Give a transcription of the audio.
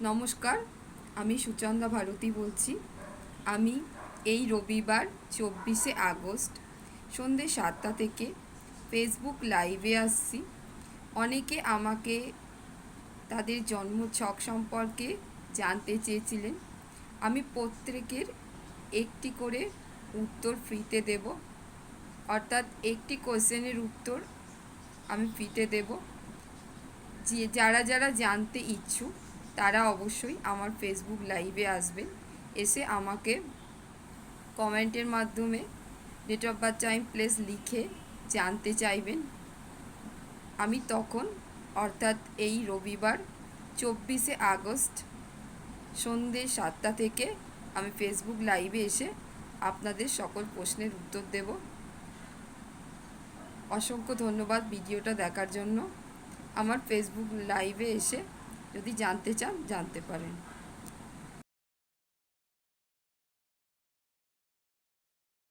নমস্কার, আমি সুচন্দা ভারতী বলছি। আমি এই রবিবার 24শে আগস্ট সন্ধ্যে 7টা থেকে ফেসবুক লাইভে আসছি। অনেকে আমাকে তাদের জন্মছক সম্পর্কে জানতে চেয়েছিলেন। আমি প্রত্যেকের একটি করে উত্তর ফ্রিতে দেব, অর্থাৎ একটি কোশ্চেনের উত্তর আমি ফ্রিতে দেব। যারা যারা জানতে ইচ্ছুক তারা অবশ্যই আমার ফেসবুক লাইভে আসবেন, এসে আমাকে কমেন্টের মাধ্যমে date of birth, time, place লিখে জানতে চাইবেন। আমি তখন, অর্থাৎ এই রবিবার 24শে আগস্ট সন্ধ্যে 7টা থেকে আমি ফেসবুক লাইভে এসে আপনাদের সকল প্রশ্নের উত্তর দেব। অসংখ্য ধন্যবাদ ভিডিওটা দেখার জন্য। আমার ফেসবুক লাইভে এসে যদি জানতে চান জানতে পারেন।